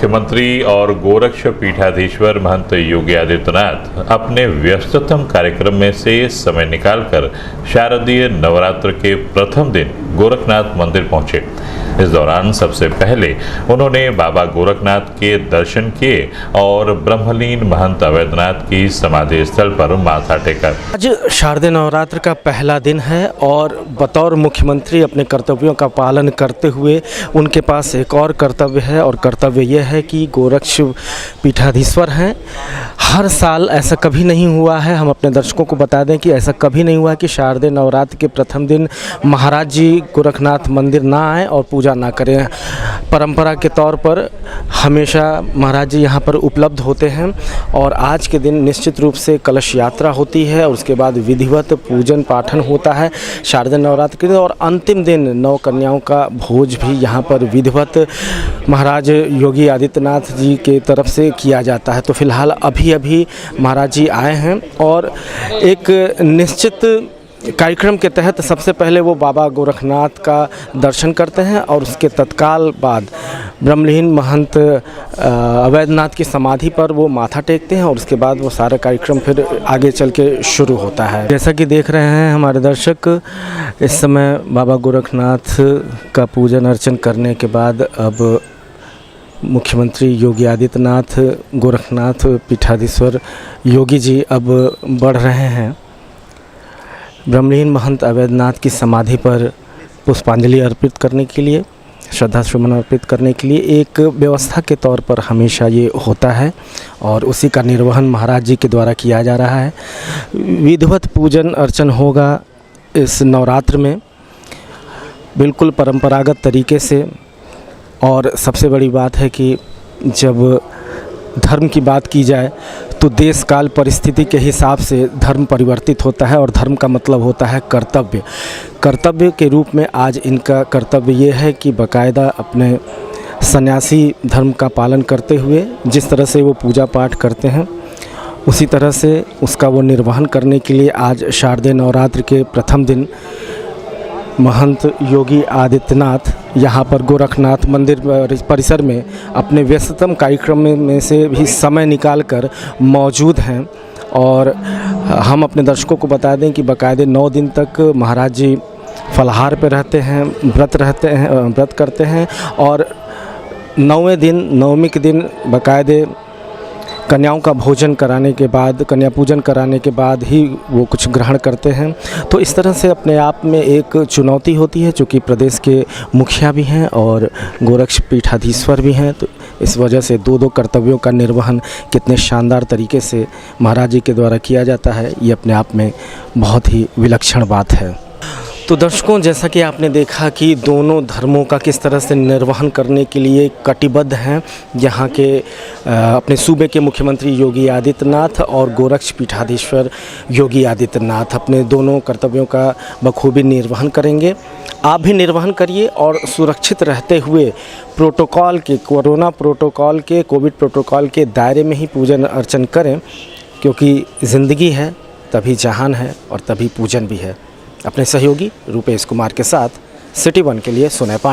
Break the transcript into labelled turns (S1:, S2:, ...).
S1: मुख्यमंत्री और गोरक्ष पीठाधीश्वर महंत योगी आदित्यनाथ अपने व्यस्ततम कार्यक्रम में से समय निकालकर शारदीय नवरात्र के प्रथम दिन गोरखनाथ मंदिर पहुंचे। इस दौरान सबसे पहले उन्होंने बाबा गोरखनाथ के दर्शन किए और ब्रह्मलीन महंत अवैधनाथ की समाधि स्थल पर माथा टेका।
S2: आज शारदीय नवरात्र का पहला दिन है और बतौर मुख्यमंत्री अपने कर्तव्यों का पालन करते हुए उनके पास एक और कर्तव्य है, और कर्तव्य यह है कि गोरक्ष पीठाधीश्वर हैं। हर साल ऐसा कभी नहीं हुआ है, हम अपने दर्शकों को बता दें कि ऐसा कभी नहीं हुआ कि शारदीय नवरात्र के प्रथम दिन महाराज जी गोरखनाथ मंदिर ना आए और पूजा ना करें। परंपरा के तौर पर हमेशा महाराज जी यहाँ पर उपलब्ध होते हैं और आज के दिन निश्चित रूप से कलश यात्रा होती है और उसके बाद विधिवत पूजन पाठन होता है शारदीय नवरात्र के दिन, और अंतिम दिन नौ कन्याओं का भोज भी यहाँ पर विधिवत महाराज योगी आदित्यनाथ जी के तरफ से किया जाता है। तो फिलहाल अभी महाराज जी आए हैं और एक निश्चित कार्यक्रम के तहत सबसे पहले वो बाबा गोरखनाथ का दर्शन करते हैं और उसके तत्काल बाद ब्रह्मलीन महंत अवैधनाथ की समाधि पर वो माथा टेकते हैं और उसके बाद वो सारा कार्यक्रम फिर आगे चल के शुरू होता है। जैसा कि देख रहे हैं हमारे दर्शक, इस समय बाबा गोरखनाथ का पूजन अर्चन करने के बाद अब मुख्यमंत्री योगी आदित्यनाथ गोरखनाथ पीठाधीश्वर योगी जी अब बढ़ रहे हैं ब्रह्मलीन महंत अवैधनाथ की समाधि पर पुष्पांजलि अर्पित करने के लिए, श्रद्धा सुमन अर्पित करने के लिए। एक व्यवस्था के तौर पर हमेशा ये होता है और उसी का निर्वहन महाराज जी के द्वारा किया जा रहा है। विधिवत पूजन अर्चन होगा इस नवरात्र में बिल्कुल परंपरागत तरीके से, और सबसे बड़ी बात है कि जब धर्म की बात की जाए तो देश काल परिस्थिति के हिसाब से धर्म परिवर्तित होता है और धर्म का मतलब होता है कर्तव्य। कर्तव्य के रूप में आज इनका कर्तव्य ये है कि बाकायदा अपने सन्यासी धर्म का पालन करते हुए जिस तरह से वो पूजा पाठ करते हैं उसी तरह से उसका वो निर्वहन करने के लिए आज शारदीय नवरात्र के प्रथम दिन महंत योगी आदित्यनाथ यहाँ पर गोरखनाथ मंदिर परिसर में अपने व्यस्ततम कार्यक्रम में से भी समय निकालकर मौजूद हैं। और हम अपने दर्शकों को बता दें कि बाकायदे 9 दिन तक महाराज जी फलाहार पे रहते हैं, व्रत करते हैं और 9वें दिन नवमी के दिन बाकायदे कन्याओं का भोजन कराने के बाद, कन्या पूजन कराने के बाद ही वो कुछ ग्रहण करते हैं। तो इस तरह से अपने आप में एक चुनौती होती है, चूँकि प्रदेश के मुखिया भी हैं और गोरक्ष पीठाधीश्वर भी हैं, तो इस वजह से दो कर्तव्यों का निर्वहन कितने शानदार तरीके से महाराज जी के द्वारा किया जाता है, ये अपने आप में बहुत ही विलक्षण बात है। तो दर्शकों, जैसा कि आपने देखा कि दोनों धर्मों का किस तरह से निर्वहन करने के लिए कटिबद्ध हैं यहाँ के अपने सूबे के मुख्यमंत्री योगी आदित्यनाथ और गोरक्ष पीठाधीश्वर योगी आदित्यनाथ अपने दोनों कर्तव्यों का बखूबी निर्वहन करेंगे। आप भी निर्वहन करिए और सुरक्षित रहते हुए प्रोटोकॉल के, कोरोना प्रोटोकॉल के, कोविड प्रोटोकॉल के दायरे में ही पूजन अर्चन करें, क्योंकि ज़िंदगी है तभी जहान है और तभी पूजन भी है। अपने सहयोगी रूपेश कुमार के साथ सिटी 1 के लिए सुनय पांडे।